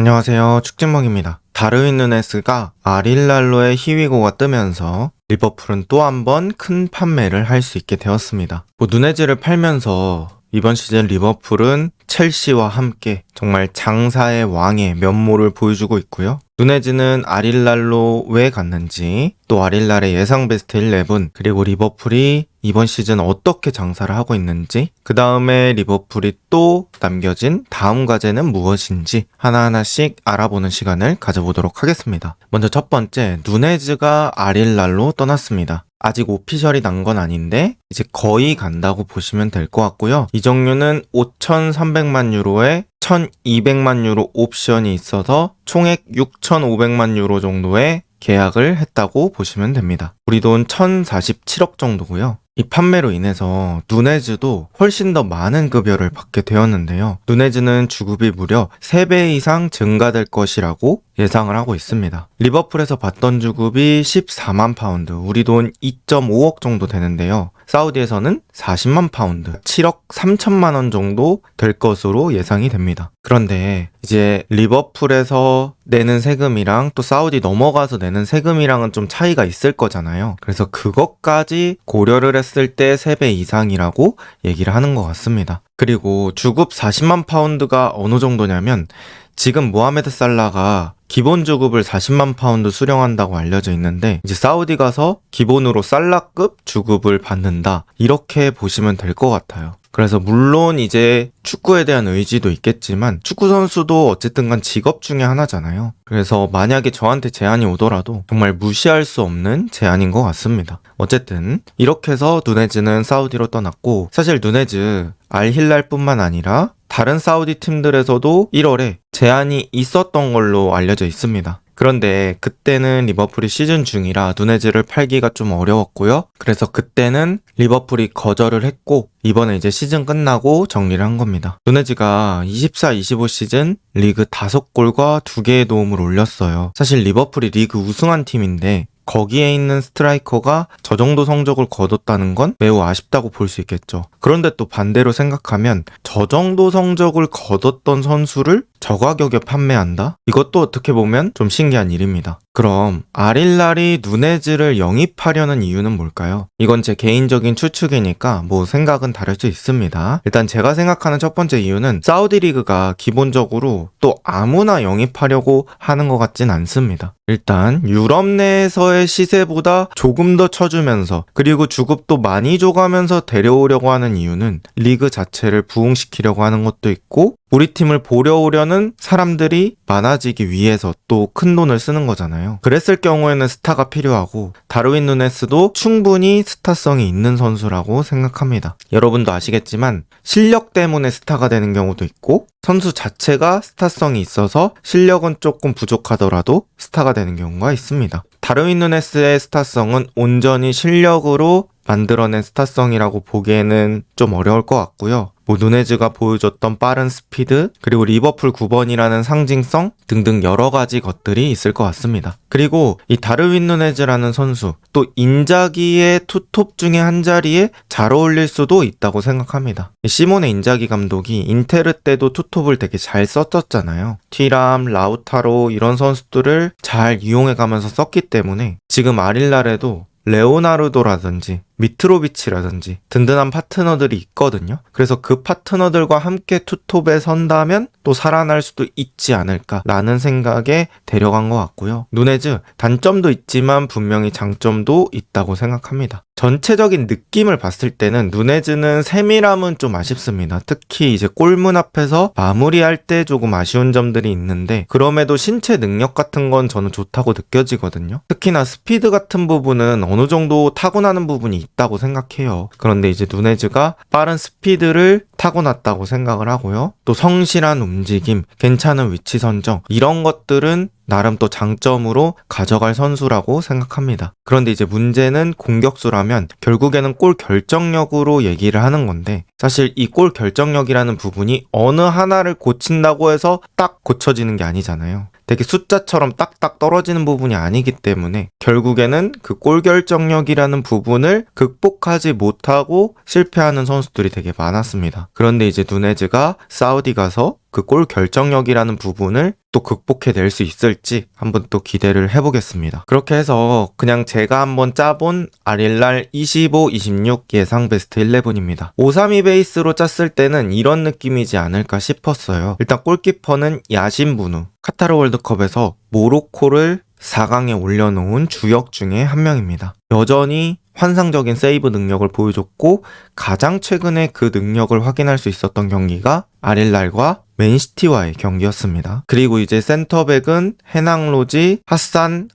안녕하세요. 축진먹입니다. 다르윈 누네스가 아릴랄로의 희위고가 뜨면서 리버풀은 또 한 번 큰 판매를 할 수 있게 되었습니다. 누네즈를 팔면서 이번 시즌 리버풀은 첼시와 함께 정말 장사의 왕의 면모를 보여주고 있고요. 누네즈는 아릴랄로 왜 갔는지, 또 아릴랄의 예상 베스트 11, 그리고 리버풀이 이번 시즌 어떻게 장사를 하고 있는지, 그 다음에 리버풀이 또 남겨진 다음 과제는 무엇인지 하나하나씩 알아보는 시간을 가져보도록 하겠습니다. 먼저 첫 번째, 누네즈가 아릴랄로 떠났습니다. 아직 오피셜이 난 건 아닌데 이제 거의 간다고 보시면 될 것 같고요. 이적료는 5,300만 유로에 1,200만 유로 옵션이 있어서 총액 6,500만 유로 정도의 계약을 했다고 보시면 됩니다. 우리 돈 1,047억 정도고요. 이 판매로 인해서 누네즈도 훨씬 더 많은 급여를 받게 되었는데요. 누네즈는 주급이 무려 3배 이상 증가될 것이라고 예상을 하고 있습니다. 리버풀에서 받던 주급이 14만 파운드, 우리 돈 2.5억 정도 되는데요. 사우디에서는 40만 파운드, 7억 3천만 원 정도 될 것으로 예상이 됩니다. 그런데 이제 리버풀에서 내는 세금이랑 또 사우디 넘어가서 내는 세금이랑은 좀 차이가 있을 거잖아요. 그래서 그것까지 고려를 했을 때 3배 이상이라고 얘기를 하는 것 같습니다. 그리고 주급 40만 파운드가 어느 정도냐면 지금 모하메드 살라가 기본 주급을 40만 파운드 수령한다고 알려져 있는데 이제 사우디 가서 기본으로 살라급 주급을 받는다, 이렇게 보시면 될 것 같아요. 그래서 물론 이제 축구에 대한 의지도 있겠지만 축구 선수도 어쨌든 간 직업 중에 하나잖아요. 그래서 만약에 저한테 제안이 오더라도 정말 무시할 수 없는 제안인 것 같습니다. 어쨌든 이렇게 해서 누네즈는 사우디로 떠났고, 사실 누네즈 알힐랄뿐만 아니라 다른 사우디 팀들에서도 1월에 제안이 있었던 걸로 알려져 있습니다. 그런데 그때는 리버풀이 시즌 중이라 누네즈를 팔기가 좀 어려웠고요. 그래서 그때는 리버풀이 거절을 했고 이번에 이제 시즌 끝나고 정리를 한 겁니다. 누네즈가 24-25 시즌 리그 5골과 2개의 도움을 올렸어요. 사실 리버풀이 리그 우승한 팀인데 거기에 있는 스트라이커가 저 정도 성적을 거뒀다는 건 매우 아쉽다고 볼 수 있겠죠. 그런데 또 반대로 생각하면 저 정도 성적을 거뒀던 선수를 저 가격에 판매한다? 이것도 어떻게 보면 좀 신기한 일입니다. 그럼 아릴랄이 누네즈를 영입하려는 이유는 뭘까요? 이건 제 개인적인 추측이니까 뭐 생각은 다를 수 있습니다. 일단 제가 생각하는 첫 번째 이유는 사우디 리그가 기본적으로 또 아무나 영입하려고 하는 것 같진 않습니다. 일단 유럽 내에서의 시세보다 조금 더 쳐주면서 그리고 주급도 많이 줘가면서 데려오려고 하는 이유는 리그 자체를 부흥시키려고 하는 것도 있고, 우리 팀을 보려 오려는 사람들이 많아지기 위해서 또 큰 돈을 쓰는 거잖아요. 그랬을 경우에는 스타가 필요하고 다르윈 누네스도 충분히 스타성이 있는 선수라고 생각합니다. 여러분도 아시겠지만 실력 때문에 스타가 되는 경우도 있고 선수 자체가 스타성이 있어서 실력은 조금 부족하더라도 스타가 되는 경우가 있습니다. 다르윈 누네스의 스타성은 온전히 실력으로 만들어낸 스타성이라고 보기에는 좀 어려울 것 같고요. 누네즈가 보여줬던 빠른 스피드, 그리고 리버풀 9번이라는 상징성 등등 여러 가지 것들이 있을 것 같습니다. 그리고 이 다르윈 누네즈라는 선수, 또 인자기의 투톱 중에 한 자리에 잘 어울릴 수도 있다고 생각합니다. 시모네 인자기 감독이 인테르 때도 투톱을 되게 잘 썼었잖아요. 티람, 라우타로 이런 선수들을 잘 이용해가면서 썼기 때문에 지금 아릴랄에도 레오나르도라든지 미트로비치라든지 든든한 파트너들이 있거든요. 그래서 그 파트너들과 함께 투톱에 선다면 또 살아날 수도 있지 않을까라는 생각에 데려간 것 같고요. 누네즈 단점도 있지만 분명히 장점도 있다고 생각합니다. 전체적인 느낌을 봤을 때는 누네즈는 세밀함은 좀 아쉽습니다. 특히 이제 골문 앞에서 마무리할 때 조금 아쉬운 점들이 있는데 그럼에도 신체 능력 같은 건 저는 좋다고 느껴지거든요. 특히나 스피드 같은 부분은 어느 정도 타고나는 부분이 있다고 생각해요. 그런데 이제 누네즈가 빠른 스피드를 타고났다고 생각을 하고요. 또 성실한 움직임, 괜찮은 위치 선정, 이런 것들은 나름 또 장점으로 가져갈 선수라고 생각합니다. 그런데 이제 문제는 공격수라면 결국에는 골 결정력으로 얘기를 하는 건데, 사실 이 골 결정력이라는 부분이 어느 하나를 고친다고 해서 딱 고쳐지는 게 아니잖아요. 되게 숫자처럼 딱딱 떨어지는 부분이 아니기 때문에 결국에는 그 골 결정력이라는 부분을 극복하지 못하고 실패하는 선수들이 되게 많았습니다. 그런데 이제 누네즈가 사우디 가서 그 골 결정력이라는 부분을 또 극복해낼 수 있을지 한번 또 기대를 해보겠습니다. 그렇게 해서 그냥 제가 한번 짜본 아릴랄 25, 26 예상 베스트 11입니다. 532 베이스로 짰을 때는 이런 느낌이지 않을까 싶었어요. 일단 골키퍼는 야신 분우, 카타르 월드컵에서 모로코를 4강에 올려놓은 주역 중에 한 명입니다. 여전히 환상적인 세이브 능력을 보여줬고 가장 최근에 그 능력을 확인할 수 있었던 경기가 아릴랄과 맨시티와의 경기였습니다. 그리고 이제 센터백은 헤낭로지, 하산,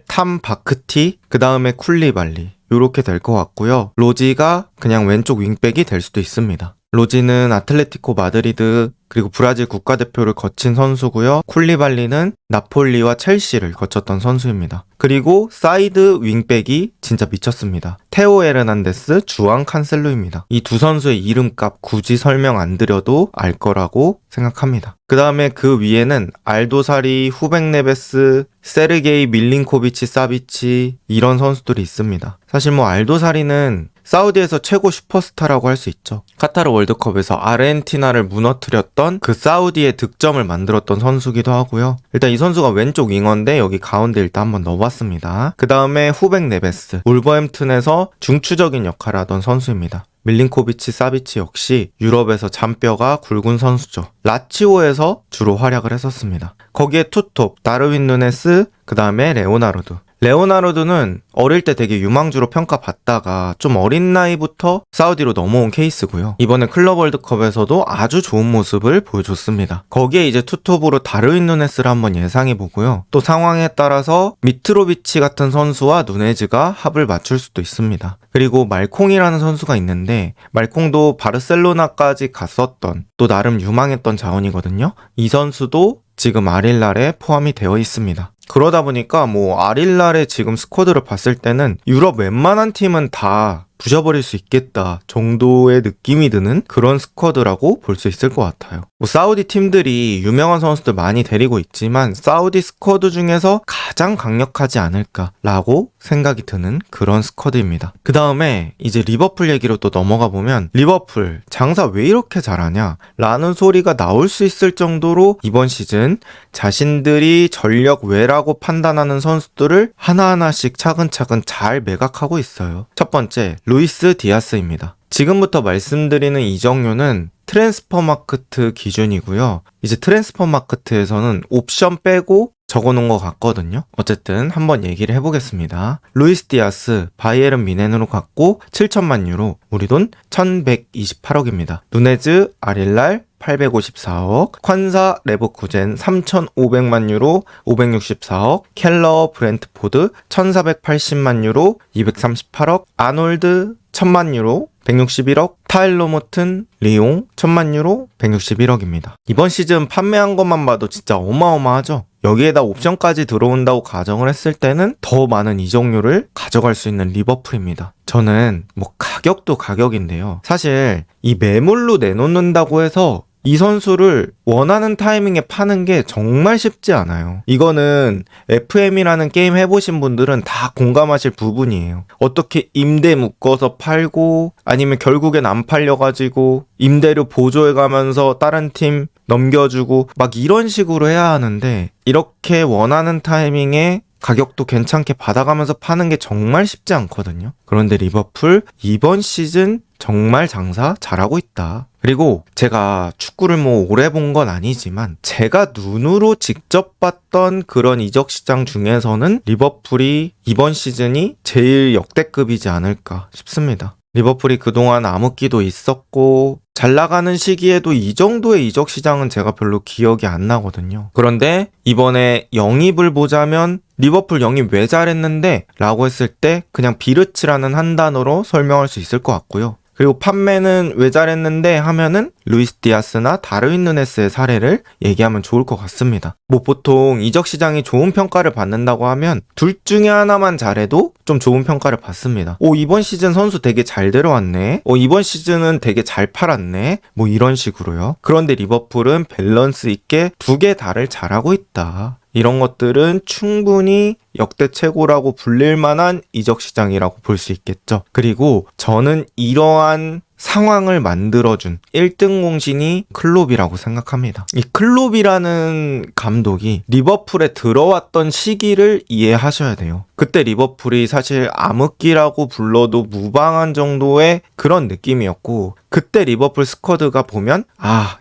탐 바크티, 그 다음에 쿨리발리 이렇게 될 것 같고요. 로지가 그냥 왼쪽 윙백이 될 수도 있습니다. 로지는 아틀레티코 마드리드 그리고 브라질 국가대표를 거친 선수고요. 쿨리발리는 나폴리와 첼시를 거쳤던 선수입니다. 그리고 사이드 윙백이 진짜 미쳤습니다. 테오 에르난데스, 주앙 칸셀로입니다. 이 두 선수의 이름값 굳이 설명 안 드려도 알 거라고 생각합니다. 그 다음에 그 위에는 알도사리, 후백 네베스, 세르게이 밀린코비치 사비치 이런 선수들이 있습니다. 사실 뭐 알도사리는 사우디에서 최고 슈퍼스타라고 할 수 있죠. 카타르 월드컵에서 아르헨티나를 무너뜨렸던 그 사우디의 득점을 만들었던 선수기도 하고요. 일단 이 선수가 왼쪽 윙어인데 여기 가운데 일단 한번 넣어봤습니다. 그 다음에 후백 네베스, 울버햄튼에서 중추적인 역할을 하던 선수입니다. 밀린코비치 사비치 역시 유럽에서 잔뼈가 굵은 선수죠. 라치오에서 주로 활약을 했었습니다. 거기에 투톱, 다르윈 누네스, 그 다음에 레오나르도. 레오나르도는 어릴 때 되게 유망주로 평가받다가 좀 어린 나이부터 사우디로 넘어온 케이스고요. 이번에 클럽 월드컵에서도 아주 좋은 모습을 보여줬습니다. 거기에 이제 투톱으로 다르윈 누네스를 한번 예상해보고요. 또 상황에 따라서 미트로비치 같은 선수와 누네즈가 합을 맞출 수도 있습니다. 그리고 말콩이라는 선수가 있는데 말콩도 바르셀로나까지 갔었던 또 나름 유망했던 자원이거든요. 이 선수도 지금 아릴랄에 포함이 되어 있습니다. 그러다 보니까 뭐 아릴랄의 지금 스쿼드를 봤을 때는 유럽 웬만한 팀은 다 부셔버릴 수 있겠다 정도의 느낌이 드는 그런 스쿼드라고 볼 수 있을 것 같아요. 뭐 사우디 팀들이 유명한 선수들 많이 데리고 있지만 사우디 스쿼드 중에서 가장 강력하지 않을까라고 생각이 드는 그런 스쿼드입니다. 그 다음에 이제 리버풀 얘기로 또 넘어가 보면 리버풀 장사 왜 이렇게 잘하냐 라는 소리가 나올 수 있을 정도로 이번 시즌 자신들이 전력 외라고 판단하는 선수들을 하나하나씩 차근차근 잘 매각하고 있어요. 첫 번째 루이스 디아스입니다. 지금부터 말씀드리는 이적료는 트랜스퍼마크트 기준이고요. 이제 트랜스퍼마크트에서는 옵션 빼고 적어놓은 것 같거든요. 어쨌든 한번 얘기를 해보겠습니다. 루이스 디아스 바이에른 미넨으로 갔고 7천만 유로, 우리 돈 1128억입니다. 누네즈 아릴랄 854억, 콴사 레버쿠젠 3,500만 유로 564억, 켈러 브렌트포드 1,480만 유로 238억, 아놀드 1,000만 유로 161억, 타일러 모튼 리옹 1,000만 유로 161억입니다. 이번 시즌 판매한 것만 봐도 진짜 어마어마하죠. 여기에다 옵션까지 들어온다고 가정을 했을 때는 더 많은 이적료를 가져갈 수 있는 리버풀입니다. 저는 뭐 가격도 가격인데요. 사실 이 매물로 내놓는다고 해서 이 선수를 원하는 타이밍에 파는 게 정말 쉽지 않아요. 이거는 FM이라는 게임 해보신 분들은 다 공감하실 부분이에요. 어떻게 임대 묶어서 팔고 아니면 결국엔 안 팔려가지고 임대료 보조해가면서 다른 팀 넘겨주고 막 이런 식으로 해야 하는데 이렇게 원하는 타이밍에 가격도 괜찮게 받아가면서 파는 게 정말 쉽지 않거든요. 그런데 리버풀 이번 시즌 정말 장사 잘하고 있다. 그리고 제가 축구를 뭐 오래 본 건 아니지만 제가 눈으로 직접 봤던 그런 이적 시장 중에서는 리버풀이 이번 시즌이 제일 역대급이지 않을까 싶습니다. 리버풀이 그동안 암흑기도 있었고 잘 나가는 시기에도 이 정도의 이적 시장은 제가 별로 기억이 안 나거든요. 그런데 이번에 영입을 보자면 리버풀 영입 왜 잘했는데? 라고 했을 때 그냥 비르치라는 한 단어로 설명할 수 있을 것 같고요. 그리고 판매는 왜 잘했는데 하면은 루이스 디아스나 다르윈 누네스의 사례를 얘기하면 좋을 것 같습니다. 뭐 보통 이적 시장이 좋은 평가를 받는다고 하면 둘 중에 하나만 잘해도 좀 좋은 평가를 받습니다. 이번 시즌 선수 되게 잘 데려왔네. 이번 시즌은 되게 잘 팔았네. 뭐 이런 식으로요. 그런데 리버풀은 밸런스 있게 두 개 다를 잘하고 있다. 이런 것들은 충분히 역대 최고라고 불릴 만한 이적 시장이라고 볼 수 있겠죠. 그리고 저는 이러한 상황을 만들어준 1등 공신이 클롭이라고 생각합니다. 이 클롭이라는 감독이 리버풀에 들어왔던 시기를 이해하셔야 돼요. 그때 리버풀이 사실 암흑기라고 불러도 무방한 정도의 그런 느낌이었고, 그때 리버풀 스쿼드가 보면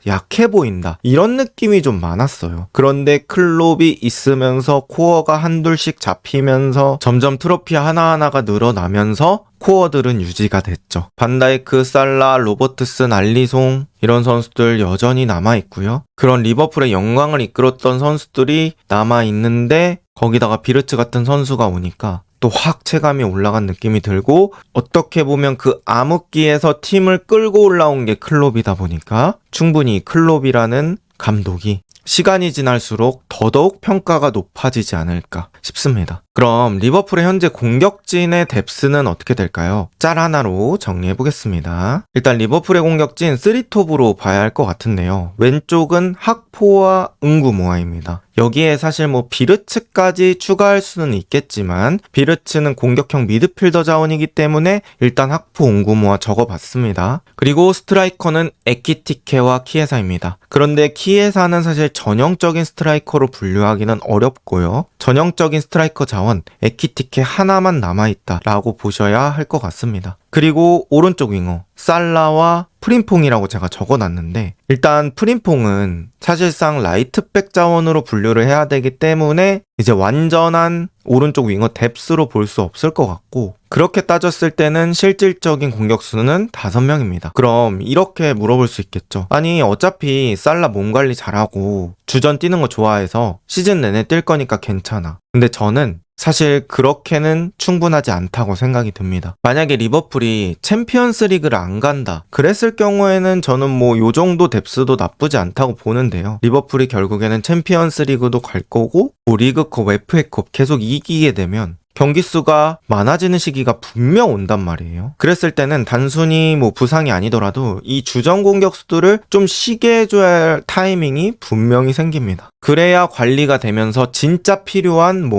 약해 보인다 이런 느낌이 좀 많았어요. 그런데 클롭이 있으면서 코어가 한둘씩 잡히면서 점점 트로피 하나하나가 늘어나면서 코어들은 유지가 됐죠. 반다이크, 살라, 로버트슨, 알리송 이런 선수들 여전히 남아있고요. 그런 리버풀의 영광을 이끌었던 선수들이 남아있는데 거기다가 비르츠 같은 선수가 오니까 또 확 체감이 올라간 느낌이 들고, 어떻게 보면 그 암흑기에서 팀을 끌고 올라온 게 클롭이다 보니까 충분히 클롭이라는 감독이 시간이 지날수록 더더욱 평가가 높아지지 않을까 싶습니다. 그럼 리버풀의 현재 공격진의 뎁스는 어떻게 될까요? 짤 하나로 정리해보겠습니다. 일단 리버풀의 공격진 3톱으로 봐야 할 것 같은데요. 왼쪽은 학포와 응구모아입니다. 여기에 사실 비르츠까지 추가할 수는 있겠지만 비르츠는 공격형 미드필더 자원이기 때문에 일단 학포, 응구모아 적어봤습니다. 그리고 스트라이커는 에키티케와 키에사입니다. 그런데 키에사는 사실 전형적인 스트라이커로 분류하기는 어렵고요. 전형적인 스트라이커 자원 에키티케 하나만 남아있다라고 보셔야 할 것 같습니다. 그리고 오른쪽 윙어 살라와 프림퐁이라고 제가 적어놨는데, 일단 프림퐁은 사실상 라이트백 자원으로 분류를 해야 되기 때문에 이제 완전한 오른쪽 윙어 뎁스로 볼 수 없을 것 같고, 그렇게 따졌을 때는 실질적인 공격수는 5명입니다. 그럼 이렇게 물어볼 수 있겠죠. 아니 어차피 살라 몸 관리 잘하고 주전 뛰는 거 좋아해서 시즌 내내 뛸 거니까 괜찮아. 근데 저는 사실 그렇게는 충분하지 않다고 생각이 듭니다. 만약에 리버풀이 챔피언스 리그를 안 간다 그랬을 경우에는 저는 요 정도 뎁스도 나쁘지 않다고 보는데요. 리버풀이 결국에는 챔피언스 리그도 갈 거고 리그컵, FA컵 계속 이기게 되면 경기 수가 많아지는 시기가 분명 온단 말이에요. 그랬을 때는 단순히 부상이 아니더라도 이 주전 공격수들을 좀 쉬게 해줘야 할 타이밍이 분명히 생깁니다. 그래야 관리가 되면서 진짜 필요한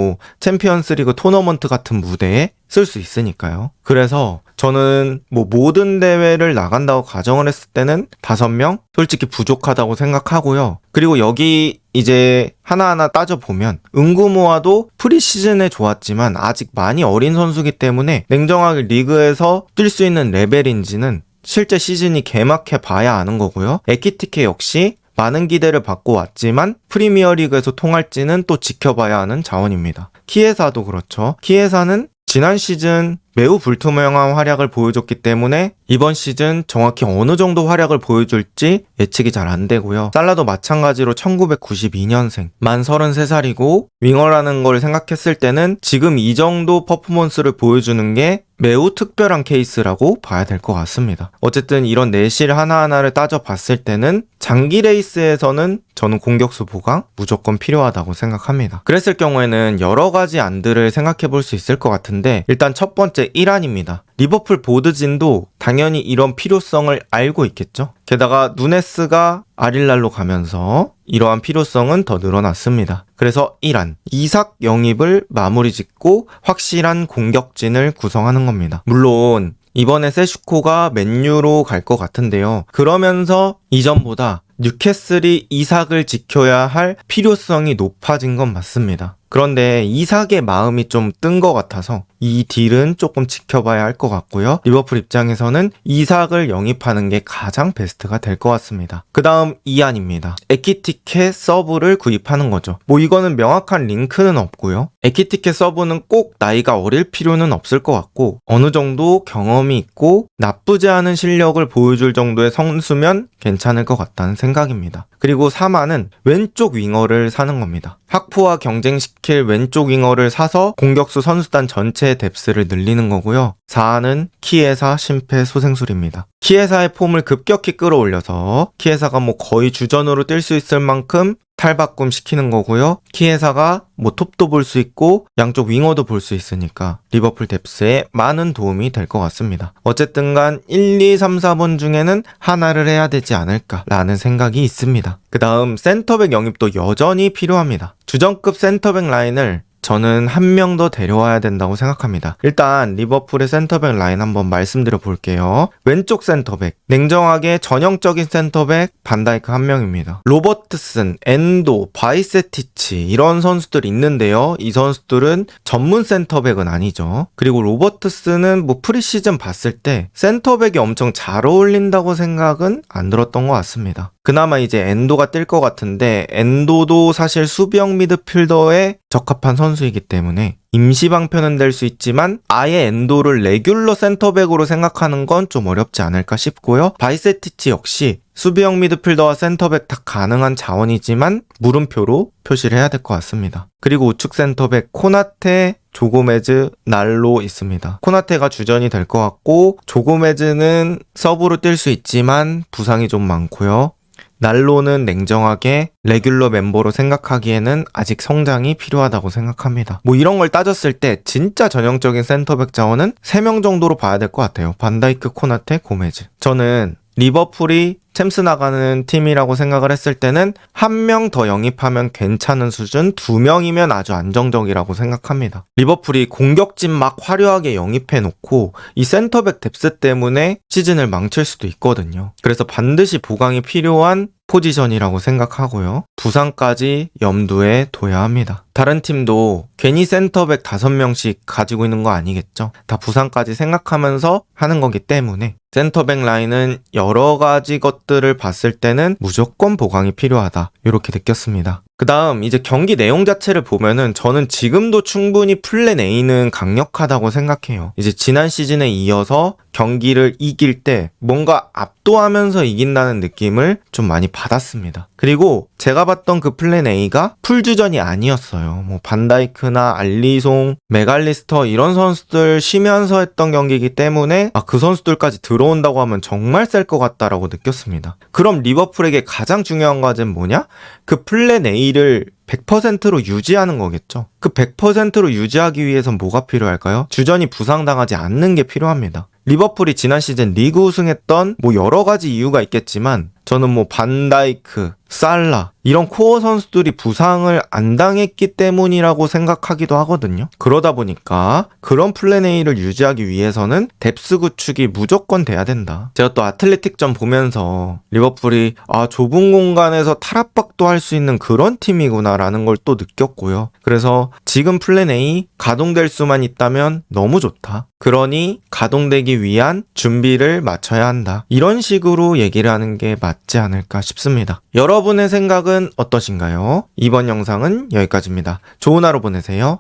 챔피언스 리그 토너먼트 같은 무대에 쓸 수 있으니까요. 그래서 저는 모든 대회를 나간다고 가정을 했을 때는 5명? 솔직히 부족하다고 생각하고요. 그리고 여기 이제 하나하나 따져보면 응구모아도 프리시즌에 좋았지만 아직 많이 어린 선수기 때문에 냉정하게 리그에서 뛸 수 있는 레벨인지는 실제 시즌이 개막해 봐야 아는 거고요. 에키티케 역시 많은 기대를 받고 왔지만 프리미어리그에서 통할지는 또 지켜봐야 하는 자원입니다. 키에사도 그렇죠. 키에사는 지난 시즌 매우 불투명한 활약을 보여줬기 때문에 이번 시즌 정확히 어느 정도 활약을 보여줄지 예측이 잘 안 되고요. 살라도 마찬가지로 1992년생, 만 33살이고 윙어라는 걸 생각했을 때는 지금 이 정도 퍼포먼스를 보여주는 게 매우 특별한 케이스라고 봐야 될 것 같습니다. 어쨌든 이런 내실 하나하나를 따져봤을 때는 장기 레이스에서는 저는 공격수 보강 무조건 필요하다고 생각합니다. 그랬을 경우에는 여러 가지 안들을 생각해 볼 수 있을 것 같은데, 일단 첫 번째 1안입니다. 리버풀 보드진도 당연히 이런 필요성을 알고 있겠죠. 게다가 누네스가 아릴랄로 가면서 이러한 필요성은 더 늘어났습니다. 그래서 1안, 이삭 영입을 마무리 짓고 확실한 공격진을 구성하는 겁니다. 물론 이번에 세슈코가 맨유로 갈 것 같은데요. 그러면서 이전보다 뉴캐슬이 이삭을 지켜야 할 필요성이 높아진 건 맞습니다. 그런데 이삭의 마음이 좀 뜬 것 같아서 이 딜은 조금 지켜봐야 할 것 같고요. 리버풀 입장에서는 이삭을 영입하는 게 가장 베스트가 될 것 같습니다. 그 다음 2안입니다. 에키티케 서브를 구입하는 거죠. 이거는 명확한 링크는 없고요. 에키티케 서브는 꼭 나이가 어릴 필요는 없을 것 같고 어느 정도 경험이 있고 나쁘지 않은 실력을 보여줄 정도의 선수면 괜찮을 것 같다는 생각입니다. 그리고 3안은 왼쪽 윙어를 사는 겁니다. 학포와 경쟁시킬 왼쪽 윙어를 사서 공격수 선수단 전체의 뎁스를 늘리는 거고요. 4안은 키에사 심폐소생술입니다. 키에사의 폼을 급격히 끌어올려서 키에사가 거의 주전으로 뛸 수 있을 만큼 탈바꿈 시키는 거고요. 키에사가 톱도 볼 수 있고 양쪽 윙어도 볼 수 있으니까 리버풀 뎁스에 많은 도움이 될 것 같습니다. 어쨌든 간 1, 2, 3, 4번 중에는 하나를 해야 되지 않을까라는 생각이 있습니다. 그 다음 센터백 영입도 여전히 필요합니다. 주전급 센터백 라인을 저는 한 명 더 데려와야 된다고 생각합니다. 일단 리버풀의 센터백 라인 한번 말씀드려 볼게요. 왼쪽 센터백, 냉정하게 전형적인 센터백 반다이크 한 명입니다. 로버트슨, 엔도, 바이세티치 이런 선수들이 있는데요. 이 선수들은 전문 센터백은 아니죠. 그리고 로버트슨은 뭐 프리시즌 봤을 때 센터백이 엄청 잘 어울린다고 생각은 안 들었던 것 같습니다. 그나마 이제 엔도가 뛸 것 같은데 엔도도 사실 수비형 미드필더에 적합한 선수이기 때문에 임시 방편은 될 수 있지만 아예 엔도를 레귤러 센터백으로 생각하는 건 좀 어렵지 않을까 싶고요. 바이세티치 역시 수비형 미드필더와 센터백 다 가능한 자원이지만 물음표로 표시를 해야 될 것 같습니다. 그리고 우측 센터백 코나테, 조고메즈, 날로 있습니다. 코나테가 주전이 될 것 같고 조고메즈는 서브로 뛸 수 있지만 부상이 좀 많고요. 날로는 냉정하게 레귤러 멤버로 생각하기에는 아직 성장이 필요하다고 생각합니다. 뭐 이런 걸 따졌을 때 진짜 전형적인 센터백 자원은 3명 정도로 봐야 될 것 같아요. 반다이크, 코나테, 고메즈. 저는 리버풀이 챔스 나가는 팀이라고 생각을 했을 때는 한 명 더 영입하면 괜찮은 수준, 2명이면 아주 안정적이라고 생각합니다. 리버풀이 공격진 막 화려하게 영입해놓고 이 센터백 뎁스 때문에 시즌을 망칠 수도 있거든요. 그래서 반드시 보강이 필요한 포지션이라고 생각하고요. 부상까지 염두에 둬야 합니다. 다른 팀도 괜히 센터백 5명씩 가지고 있는 거 아니겠죠? 다 부상까지 생각하면서 하는 거기 때문에 센터백 라인은 여러 가지 것들을 봤을 때는 무조건 보강이 필요하다. 이렇게 느꼈습니다. 그 다음 이제 경기 내용 자체를 보면은 저는 지금도 충분히 플랜 A는 강력하다고 생각해요. 이제 지난 시즌에 이어서 경기를 이길 때 뭔가 압도하면서 이긴다는 느낌을 좀 많이 받았습니다. 그리고 제가 봤던 그 플랜 A가 풀주전이 아니었어요. 뭐 반다이크나 알리송, 메갈리스터 이런 선수들 쉬면서 했던 경기이기 때문에 그 선수들까지 들어온다고 하면 정말 셀 것 같다라고 느꼈습니다. 그럼 리버풀에게 가장 중요한 과제는 뭐냐? 그 플랜 A를 100%로 유지하는 거겠죠. 그 100%로 유지하기 위해선 뭐가 필요할까요? 주전이 부상당하지 않는 게 필요합니다. 리버풀이 지난 시즌 리그 우승했던 뭐 여러 가지 이유가 있겠지만 저는 뭐 반다이크, 살라 이런 코어 선수들이 부상을 안 당했기 때문이라고 생각하기도 하거든요. 그러다 보니까 그런 플랜 A를 유지하기 위해서는 뎁스 구축이 무조건 돼야 된다. 제가 또 아틀레틱전 보면서 리버풀이 좁은 공간에서 탈압박도 할 수 있는 그런 팀이구나 라는 걸 또 느꼈고요. 그래서 지금 플랜 A 가동될 수만 있다면 너무 좋다. 그러니 가동되기 위한 준비를 마쳐야 한다. 이런 식으로 얘기를 하는 게 맞지 않을까 싶습니다. 여러분의 생각은 어떠신가요? 이번 영상은 여기까지입니다. 좋은 하루 보내세요.